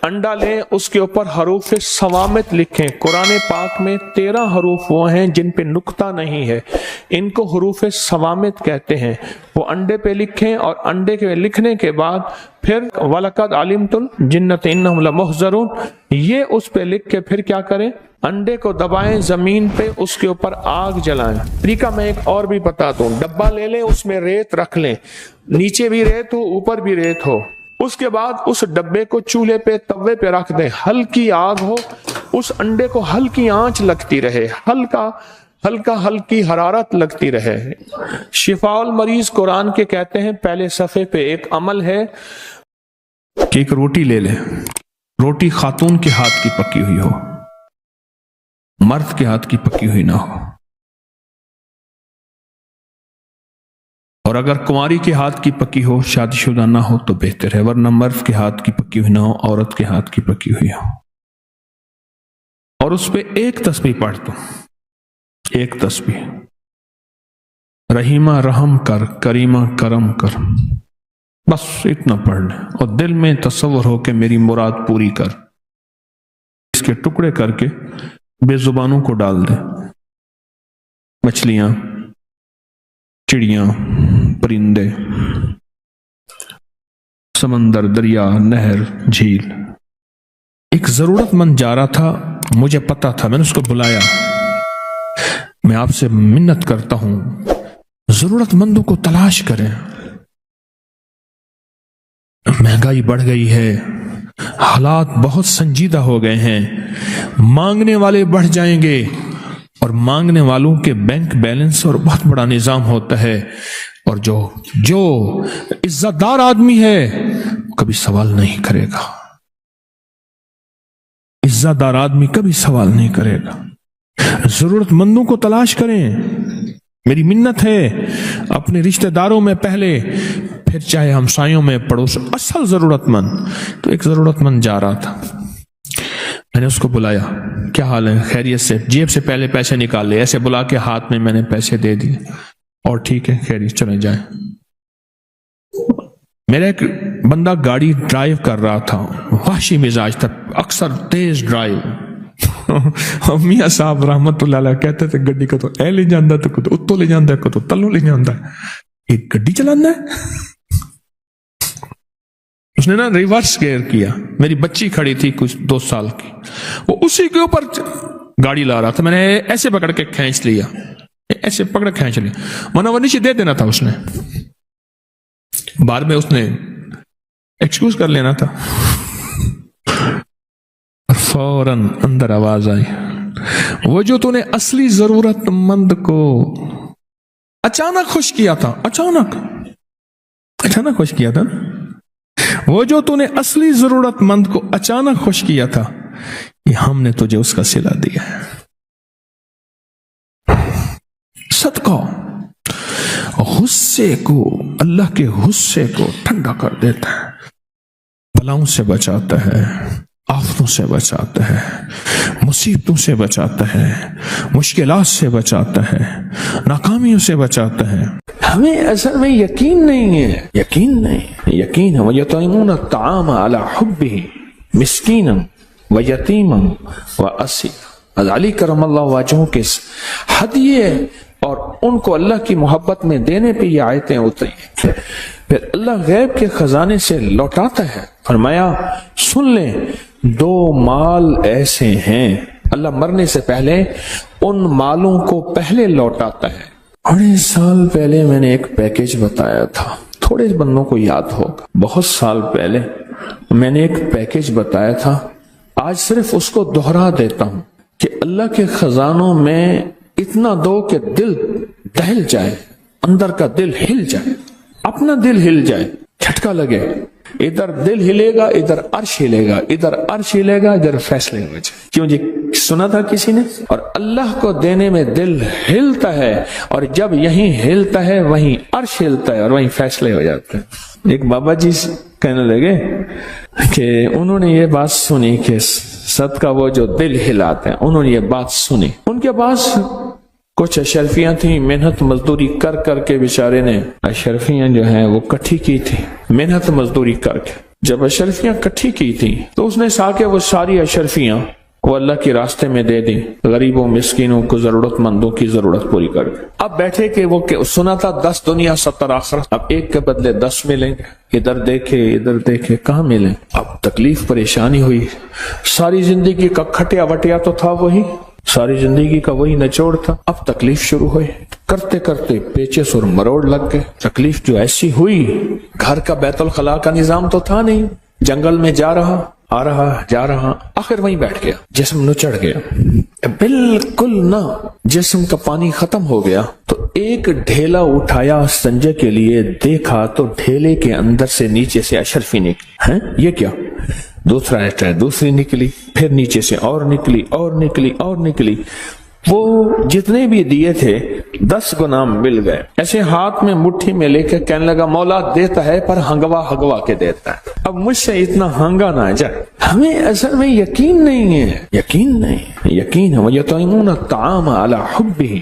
انڈا لیں، اس کے اوپر حروف صوامت لکھیں۔ قرآن پاک میں 13 حروف وہ ہیں جن پہ نقطہ نہیں ہے، ان کو حروف صوامت کہتے ہیں۔ وہ انڈے پہ لکھیں اور انڈے کے لکھنے کے بعد پھر وَلَقَدْ عَلِمْتُ الْجِنَّةَ إِنَّهُمْ لَمُحْضَرُونَ، یہ اس پہ لکھ کے پھر کیا کریں؟ انڈے کو دبائیں زمین پہ، اس کے اوپر آگ جلائیں۔ طریقہ میں ایک اور بھی بتا دوں، ڈبہ لے لیں، اس میں ریت رکھ لیں، نیچے بھی ریت ہو اوپر بھی ریت ہو، اس کے بعد اس ڈبے کو چولہے پہ توے پہ رکھ دیں، ہلکی آگ ہو، اس انڈے کو ہلکی آنچ لگتی رہے، ہلکی حرارت لگتی رہے۔ شفاء المریض قرآن کے کہتے ہیں پہلے صفحے پہ ایک عمل ہے کہ ایک روٹی لے لیں، روٹی خاتون کے ہاتھ کی پکی ہوئی ہو، مرد کے ہاتھ کی پکی ہوئی نہ ہو، اور اگر کنواری کے ہاتھ کی پکی ہو، شادی شدہ نہ ہو تو بہتر ہے، ورنہ مرد کے ہاتھ کی پکی ہوئی نہ ہو، عورت کے ہاتھ کی پکی ہوئی ہو، اور اس پہ ایک تسبیح پڑھ دو، ایک تسبیح، رحیمہ رحم کر، کریمہ کرم کر، بس اتنا پڑھ لیں، اور دل میں تصور ہو کہ میری مراد پوری کر۔ اس کے ٹکڑے کر کے بے زبانوں کو ڈال دیں، مچھلیاں، چڑیاں، پرندے، سمندر، دریا، نہر، جھیل۔ ایک ضرورت مند جا رہا تھا، مجھے پتا تھا، میں نے اس کو بلایا، میں آپ سے منت کرتا ہوں ضرورت مندوں کو تلاش کریں، مہنگائی بڑھ گئی ہے، حالات بہت سنجیدہ ہو گئے ہیں، مانگنے والے بڑھ جائیں گے، اور مانگنے والوں کے بینک بیلنس اور بہت بڑا نظام ہوتا ہے، اور جو عزت دار آدمی ہے کبھی سوال نہیں کرے گا، عزت دار آدمی کبھی سوال نہیں کرے گا۔ ضرورت مندوں کو تلاش کریں، میری منت ہے، اپنے رشتہ داروں میں پہلے، پھر چاہے ہمسایوں میں، پڑوس، اصل ضرورت مند۔ تو ایک ضرورت مند جا رہا تھا، میں نے اس کو بلایا، کیا حال ہے، خیریت سے؟ جیب سے پہلے پیسے نکال لے، ایسے بلا کے ہاتھ میں نے پیسے دے دیے، اور ٹھیک ہے، خیریت، چلے جائیں۔ میرا ایک بندہ گاڑی ڈرائیو کر رہا تھا، وحشی مزاج تھا، اکثر تیز ڈرائیو، میاں صاحب رحمت اللہ علیہ کہتے تھے گڈی کو تو اے لے جاندہ تو کدو اتو لے جاندہ کدو تلو لے جاندہ، ایک گڈی چلانا ہے۔ اس نے نا ریورس گیئر کیا، میری بچی کھڑی تھی کچھ 2 سال کی، وہ اسی کے اوپر گاڑی لا رہا تھا، میں نے ایسے پکڑ کے کھینچ لیا، ایسے پکڑ کھینچ لیا، ورنہ وہ نیچے دے دینا تھا، اس نے بعد میں اس نے ایکسکیوز کر لینا تھا، فوراً اندر آواز آئی، وہ جو تو نے اصلی ضرورت مند کو اچانک خوش کیا تھا، اچانک خوش کیا تھا، وہ جو تو نے اصلی ضرورت مند کو اچانک خوش کیا تھا، یہ ہم نے تجھے اس کا صلہ دیا ہے۔ صدقہ غصے کو، اللہ کے غصے کو ٹھنڈا کر دیتا ہے، بلاؤں سے بچاتا ہے، آفتوں سے بچاتا ہے، مصیبتوں سے بچاتا ہے، مشکلات سے بچاتا ہے، ناکامیوں سے بچاتا ہے۔ ہمیں اصل میں یقین نہیں ہے، یقین ہے۔ وَيُطْعِمُونَ الطَّعَامَ عَلَى حُبِّهِ مِسْكِينًا وَيَتِيمًا وَأَسِيرًا، علی کرم اللہ وجہہ کے ہدیے اور ان کو اللہ کی محبت میں دینے پہ یہ آیتیں اتری ہیں۔ پھر اللہ غیب کے خزانے سے لوٹاتا ہے، فرمایا سن لیں 2 مال ایسے ہیں، اللہ مرنے سے پہلے ان مالوں کو پہلے لوٹاتا ہے۔ 2 سال پہلے میں نے ایک پیکج بتایا تھا، تھوڑے بندوں کو یاد ہوگا، بہت سال پہلے میں نے ایک پیکج بتایا تھا، آج صرف اس کو دہرا دیتا ہوں کہ اللہ کے خزانوں میں اتنا دو کہ دل دہل جائے، اندر کا دل ہل جائے، اپنا دل ہل جائے، جھٹکا لگے، ادھر دل ہلے گا، ادھر عرش ہلے گا، ادھر عرش ہلے گا، ادھر فیصلے ہو جائے۔ کیوں جی سنا تھا کسی نے؟ اور اللہ کو دینے میں دل ہلتا ہے، اور جب یہیں ہلتا ہے وہیں عرش ہلتا ہے، اور وہیں فیصلے ہو جاتے ہیں۔ ایک بابا جی کہنے لگے کہ انہوں نے یہ بات سنی کہ صدقہ وہ جو دل ہلاتے ہیں، انہوں نے یہ بات سنی، ان کے پاس کچھ اشرفیاں تھیں، محنت مزدوری کر کر کے بیچارے نے اشرفیاں جو ہیں وہ کٹھی کی تھی، محنت مزدوری کر کے جب اشرفیاں کٹھی کی تھی تو اس نے سا کے وہ ساری اشرفیاں وہ اللہ کے راستے میں دے دیں، غریبوں مسکینوں کو ضرورت مندوں کی ضرورت پوری کر دیں۔ اب بیٹھے کہ وہ سنا تھا 10 دنیا 70 آخرت، اب ایک کے بدلے 10 ملیں گے، ادھر دیکھے کہاں ملیں۔ اب تکلیف پریشانی ہوئی، ساری زندگی کا کھٹیا وٹیا تو تھا وہی، ساری زندگی کا وہی نچوڑ تھا، اب تکلیف شروع ہوئی، کرتے کرتے پیچس اور مروڑ لگ گئے۔ تکلیف جو ایسی ہوئی، گھر کا بیت الخلاء کا نظام تو تھا نہیں، جنگل میں جا رہا آخر وہیں بیٹھ گیا، جسم نچڑ گیا، بالکل نہ جسم کا پانی ختم ہو گیا تو ایک ڈھیلا اٹھایا سنجے کے لیے، دیکھا تو ڈھیلے کے اندر سے نیچے سے اشرفی نکلی، ہیں یہ کیا؟ دوسرا ایسا دوسری نکلی، پھر نیچے سے اور نکلی، وہ جتنے بھی دیے تھے 10 گنا مل گئے۔ ایسے ہاتھ میں مٹھی میں لے کے کہنے لگا مولا دیتا ہے پر ہنگوا کے دیتا ہے، اب مجھ سے اتنا ہنگا نہ جائے۔ ہمیں اصل میں یقین نہیں ہے، یقین ہے وَيَطْعِمُونَ الطَّعَامَ عَلَى حُبِّهِ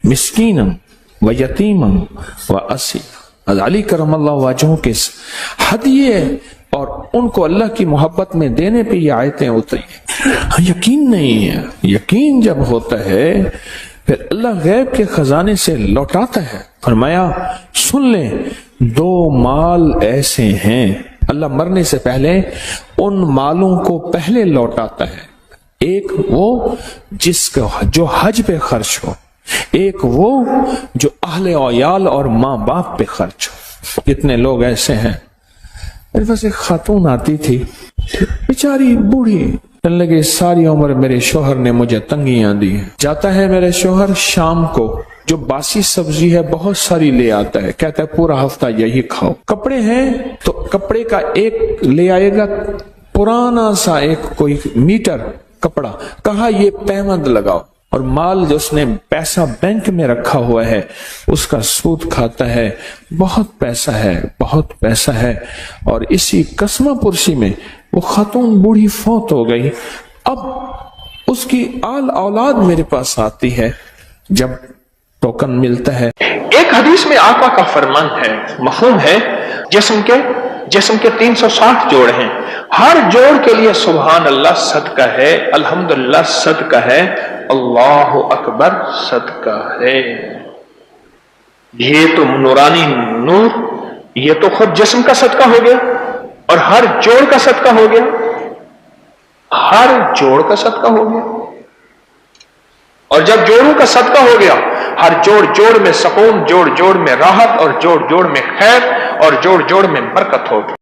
مِسْكِينًا وَيَتِيمًا وَأَسِيرًا۔ علی کرم اللہ وجہہ کے ہدیے اور ان کو اللہ کی محبت میں دینے پہ یہ آیتیں اتری ہیں۔ یقین نہیں ہے، یقین جب ہوتا ہے پھر اللہ غیب کے خزانے سے لوٹاتا ہے۔ فرمایا سن لیں 2 مال ایسے ہیں، اللہ مرنے سے پہلے ان مالوں کو پہلے لوٹاتا ہے، ایک وہ جس کا جو حج پہ خرچ ہو، ایک وہ جو اہل و عیال اور ماں باپ پہ خرچ ہو۔ کتنے لوگ ایسے ہیں، میرے پاس ایک خاتون آتی تھی، بیچاری بوڑھی، کہنے لگے ساری عمر میرے شوہر نے مجھے تنگیاں دی ہیں۔ جاتا ہے میرے شوہر شام کو جو باسی سبزی ہے بہت ساری لے آتا ہے، کہتا ہے پورا ہفتہ یہی کھاؤ۔ کپڑے ہیں تو کپڑے کا ایک لے آئے گا پرانا سا ایک کوئی میٹر کپڑا، کہا یہ پیمند لگاؤ، اور مال جو اس نے پیسہ بینک میں رکھا ہوا ہے اس کا سود کھاتا ہے، بہت پیسہ ہے۔ اور اسی قسمہ پرسی میں وہ خاتون بوڑھی فوت ہو گئی۔ اب اس کی آل اولاد میرے پاس آتی ہے، جب ٹوکن ملتا ہے۔ ایک حدیث میں آقا کا فرمان ہے، مفہوم ہے، جسم کے 360 جوڑ ہیں، ہر جوڑ کے لیے سبحان اللہ صدقہ ہے، الحمدللہ صدقہ ہے، اللہ اکبر صدقہ ہے۔ یہ تو نورانی نور، یہ تو خود جسم کا صدقہ ہو گیا اور ہر جوڑ کا صدقہ ہو گیا، ہر جوڑ کا صدقہ ہو گیا۔ اور جب جوڑوں کا صدقہ ہو گیا، ہر جوڑ میں سکون، جوڑ میں راحت، اور جوڑ میں خیر، اور جوڑ میں برکت ہوگی۔